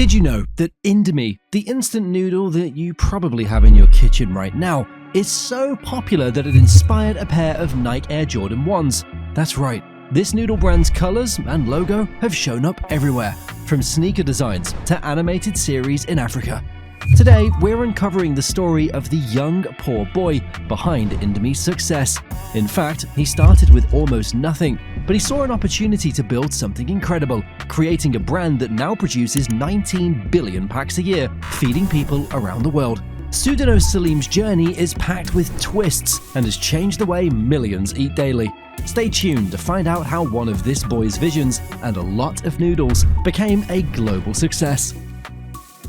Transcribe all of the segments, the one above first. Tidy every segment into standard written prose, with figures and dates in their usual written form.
Did you know that Indomie, the instant noodle that you probably have in your kitchen right now, is so popular that it inspired a pair of Nike Air Jordan 1s? That's right, this noodle brand's colors and logo have shown up everywhere, from sneaker designs to animated series in Africa. Today, we're uncovering the story of the young, poor boy behind Indomie's success. In fact, he started with almost nothing, but he saw an opportunity to build something incredible, creating a brand that now produces 19 billion packs a year, feeding people around the world. Sudono Salim's journey is packed with twists and has changed the way millions eat daily. Stay tuned to find out how one of this boy's visions and a lot of noodles became a global success.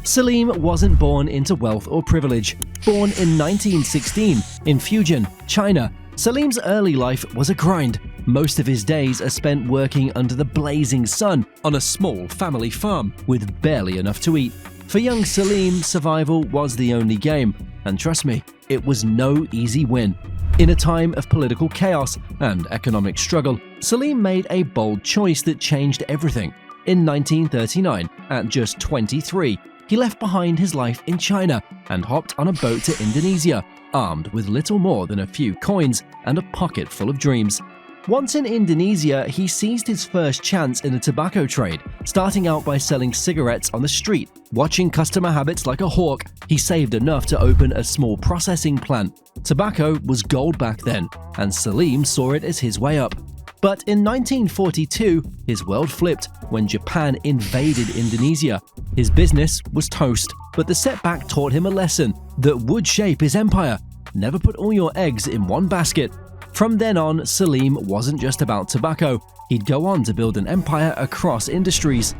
Salim wasn't born into wealth or privilege. Born in 1916 in Fujian, China, Salim's early life was a grind. Most of his days are spent working under the blazing sun on a small family farm with barely enough to eat. For young Salim, survival was the only game, and trust me, it was no easy win. In a time of political chaos and economic struggle, Salim made a bold choice that changed everything. In 1939, at just 23, he left behind his life in China and hopped on a boat to Indonesia, armed with little more than a few coins and a pocket full of dreams. Once in Indonesia, he seized his first chance in the tobacco trade, starting out by selling cigarettes on the street. Watching customer habits like a hawk, he saved enough to open a small processing plant. Tobacco was gold back then, and Salim saw it as his way up. But in 1942, his world flipped when Japan invaded Indonesia. His business was toast, but the setback taught him a lesson that would shape his empire. Never put all your eggs in one basket. From then on, Salim wasn't just about tobacco. He'd go on to build an empire across industries.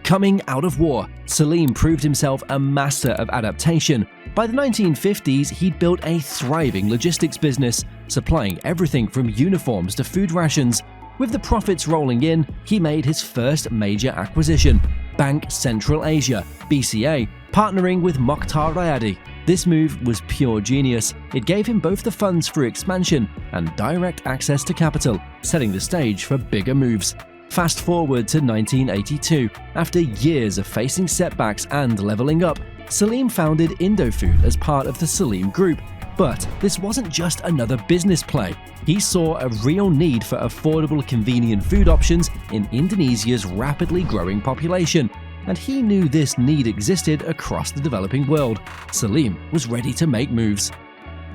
Coming out of war, Salim proved himself a master of adaptation. By the 1950s, he'd built a thriving logistics business, supplying everything from uniforms to food rations. With the profits rolling in, he made his first major acquisition, Bank Central Asia, BCA, partnering with Mochtar Riady. This move was pure genius. It gave him both the funds for expansion and direct access to capital, setting the stage for bigger moves. Fast forward to 1982. After years of facing setbacks and leveling up, Salim founded IndoFood as part of the Salim Group. But this wasn't just another business play. He saw a real need for affordable, convenient food options in Indonesia's rapidly growing population, and he knew this need existed across the developing world. Salim was ready to make moves.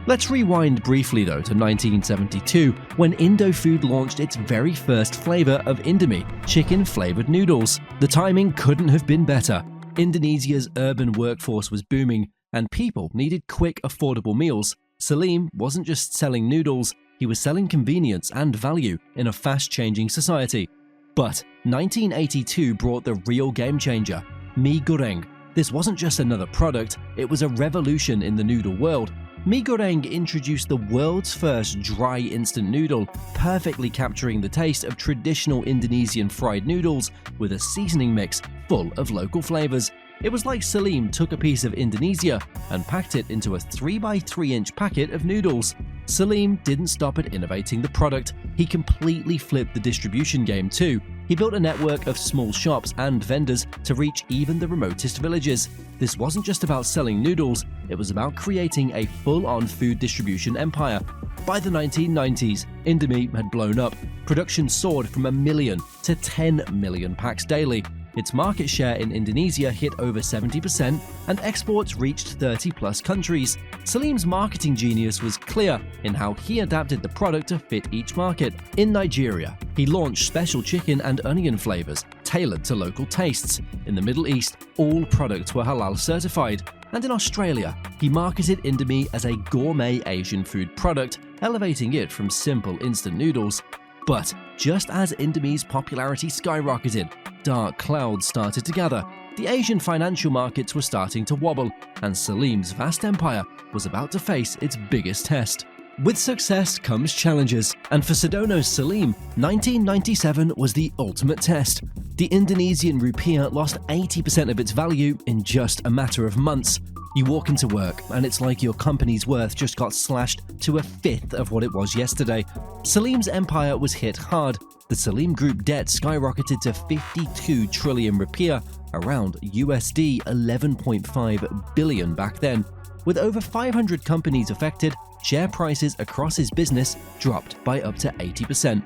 Let's rewind briefly though to 1972, when IndoFood launched its very first flavor of Indomie, chicken-flavored noodles. The timing couldn't have been better. Indonesia's urban workforce was booming, and people needed quick, affordable meals. Salim wasn't just selling noodles, he was selling convenience and value in a fast-changing society. But 1982 brought the real game changer, Mie Goreng. This wasn't just another product, it was a revolution in the noodle world. Mie Goreng introduced the world's first dry instant noodle, perfectly capturing the taste of traditional Indonesian fried noodles with a seasoning mix full of local flavors. It was like Salim took a piece of Indonesia and packed it into a 3x3-inch packet of noodles. Salim didn't stop at innovating the product, he completely flipped the distribution game too. He built a network of small shops and vendors to reach even the remotest villages. This wasn't just about selling noodles, it was about creating a full-on food distribution empire. By the 1990s, Indomie had blown up. Production soared from 1 million to 10 million packs daily. Its market share in Indonesia hit over 70%, and exports reached 30-plus countries. Salim's marketing genius was clear in how he adapted the product to fit each market. In Nigeria, he launched special chicken and onion flavors tailored to local tastes. In the Middle East, all products were halal certified. And in Australia, he marketed Indomie as a gourmet Asian food product, elevating it from simple instant noodles. But just as Indomie's popularity skyrocketed, dark clouds started to gather. The Asian financial markets were starting to wobble, and Salim's vast empire was about to face its biggest test. With success comes challenges, and for Sudono Salim, 1997 was the ultimate test. The Indonesian rupiah lost 80% of its value in just a matter of months. You walk into work, and it's like your company's worth just got slashed to a fifth of what it was yesterday. Salim's empire was hit hard. The Salim Group debt skyrocketed to 52 trillion rupiah, around USD 11.5 billion back then. With over 500 companies affected, share prices across his business dropped by up to 80%.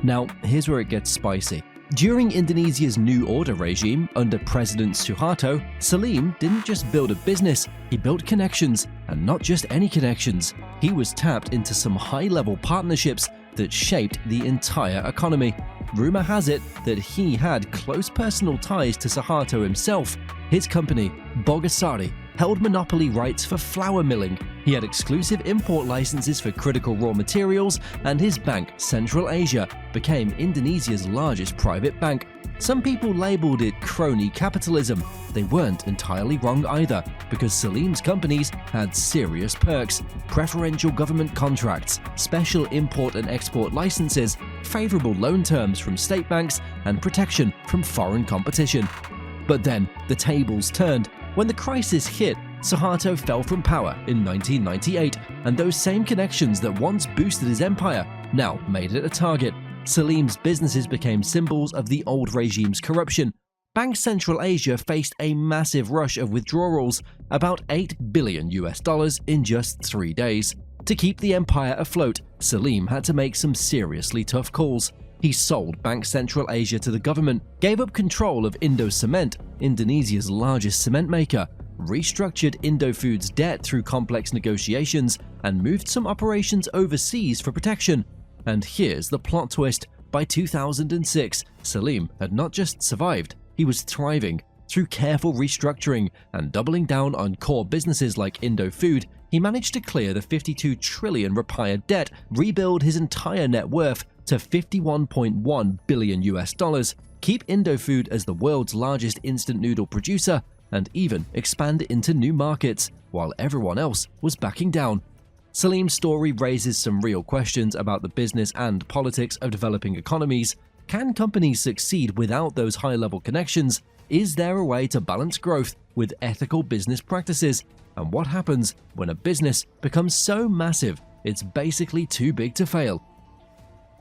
Now, here's where it gets spicy. During Indonesia's New Order regime under President Suharto, Salim didn't just build a business, he built connections, and not just any connections. He was tapped into some high-level partnerships that shaped the entire economy. Rumor has it that he had close personal ties to Suharto himself. His company, Bogasari, held monopoly rights for flour milling. He had exclusive import licenses for critical raw materials, and his bank, Central Asia, became Indonesia's largest private bank. Some people labeled it crony capitalism. They weren't entirely wrong either, because Salim's companies had serious perks: preferential government contracts, special import and export licenses, favorable loan terms from state banks, and protection from foreign competition. But then, the tables turned. When the crisis hit, Suharto fell from power in 1998, and those same connections that once boosted his empire now made it a target. Salim's businesses became symbols of the old regime's corruption. Bank Central Asia faced a massive rush of withdrawals, about $8 billion in just 3 days. To keep the empire afloat, Salim had to make some seriously tough calls. He sold Bank Central Asia to the government, gave up control of Indocement, Indonesia's largest cement maker, restructured IndoFood's debt through complex negotiations, and moved some operations overseas for protection. And here's the plot twist. By 2006, Salim had not just survived, he was thriving. Through careful restructuring and doubling down on core businesses like IndoFood, he managed to clear the $52 trillion Rupiah debt, rebuild his entire net worth to $51.1 billion, keep IndoFood as the world's largest instant noodle producer, and even expand into new markets, while everyone else was backing down. Salim's story raises some real questions about the business and politics of developing economies. Can companies succeed without those high-level connections? Is there a way to balance growth with ethical business practices? And what happens when a business becomes so massive it's basically too big to fail?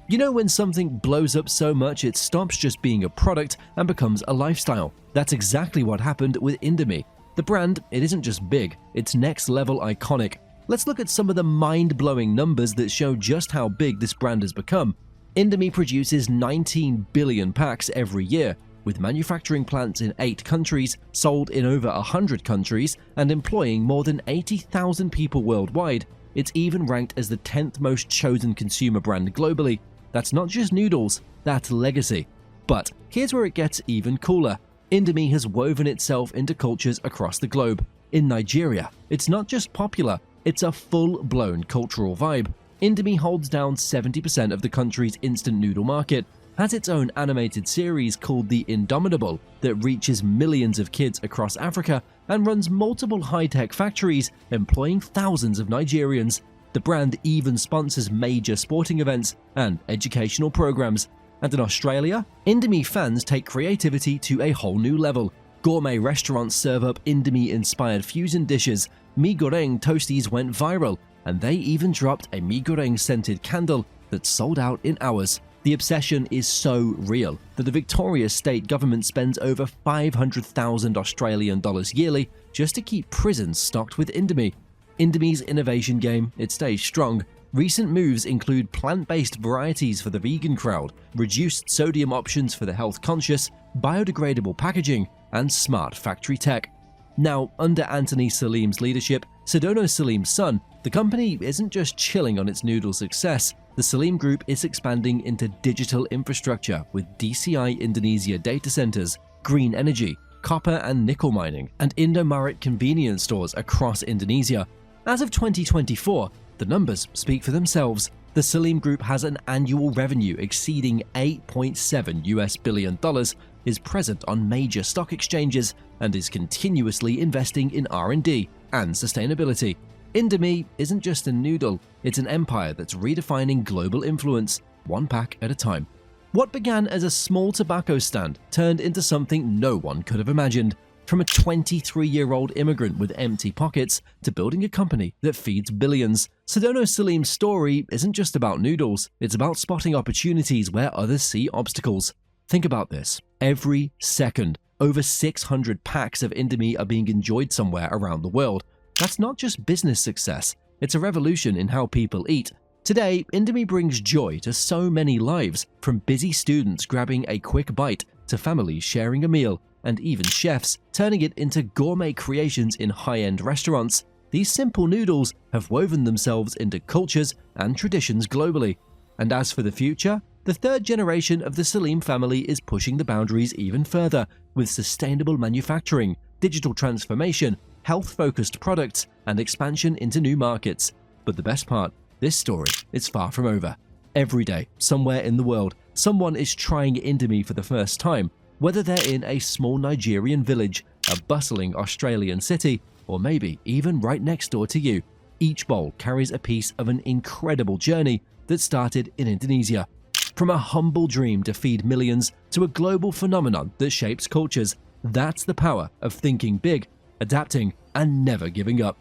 You know when something blows up so much it stops just being a product and becomes a lifestyle? That's exactly what happened with Indomie. The brand, it isn't just big, it's next-level iconic. Let's look at some of the mind-blowing numbers that show just how big this brand has become. Indomie produces 19 billion packs every year, with manufacturing plants in 8 countries, sold in over 100 countries, and employing more than 80,000 people worldwide. It's even ranked as the 10th most chosen consumer brand globally. That's not just noodles, that's legacy. But here's where it gets even cooler. Indomie has woven itself into cultures across the globe. In Nigeria, it's not just popular, it's a full-blown cultural vibe. Indomie holds down 70% of the country's instant noodle market, has its own animated series called the Indomitable that reaches millions of kids across Africa, and runs multiple high-tech factories employing thousands of Nigerians. The brand even sponsors major sporting events and educational programs. And in Australia, Indomie fans take creativity to a whole new level. Gourmet restaurants serve up Indomie-inspired fusion dishes. Mie Goreng toasties went viral, and they even dropped a Mie Goreng scented candle that sold out in hours. The obsession is so real that the Victoria state government spends over 500,000 Australian dollars yearly just to keep prisons stocked with Indomie. Indomie's innovation game, it stays strong. Recent moves include plant-based varieties for the vegan crowd, reduced sodium options for the health-conscious, biodegradable packaging, and smart factory tech. Now, under Anthoni Salim's leadership, Sudono Salim's son, the company isn't just chilling on its noodle success. The Salim Group is expanding into digital infrastructure with DCI Indonesia data centers, green energy, copper and nickel mining, and Indomaret convenience stores across Indonesia. As of 2024, the numbers speak for themselves. The Salim Group has an annual revenue exceeding $8.7 billion, is present on major stock exchanges, and is continuously investing in R&D and sustainability. Indomie isn't just a noodle, it's an empire that's redefining global influence, one pack at a time. What began as a small tobacco stand turned into something no one could have imagined. From a 23-year-old immigrant with empty pockets to building a company that feeds billions. Sudono Salim's story isn't just about noodles, it's about spotting opportunities where others see obstacles. Think about this. Every second, Over 600 packs of Indomie are being enjoyed somewhere around the world. That's not just business success, it's a revolution in how people eat. Today, Indomie brings joy to so many lives, from busy students grabbing a quick bite to families sharing a meal, and even chefs turning it into gourmet creations in high-end restaurants. These simple noodles have woven themselves into cultures and traditions globally. And as for the future, the third generation of the Salim family is pushing the boundaries even further with sustainable manufacturing, digital transformation, health-focused products, and expansion into new markets. But the best part, this story is far from over. Every day, somewhere in the world, someone is trying Indomie for the first time, whether they're in a small Nigerian village, a bustling Australian city, or maybe even right next door to you. Each bowl carries a piece of an incredible journey that started in Indonesia. From a humble dream to feed millions to a global phenomenon that shapes cultures, that's the power of thinking big, adapting, and never giving up.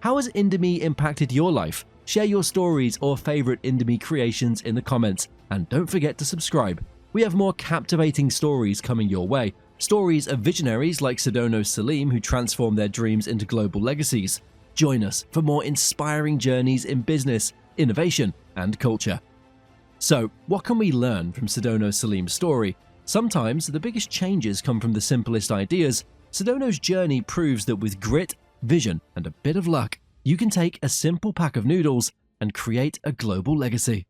How has Indomie impacted your life? Share your stories or favorite Indomie creations in the comments, and don't forget to subscribe. We have more captivating stories coming your way. Stories of visionaries like Sudono Salim who transformed their dreams into global legacies. Join us for more inspiring journeys in business, innovation, and culture. So, what can we learn from Sudono Salim's story? Sometimes the biggest changes come from the simplest ideas. Sudono's journey proves that with grit, vision, and a bit of luck, you can take a simple pack of noodles and create a global legacy.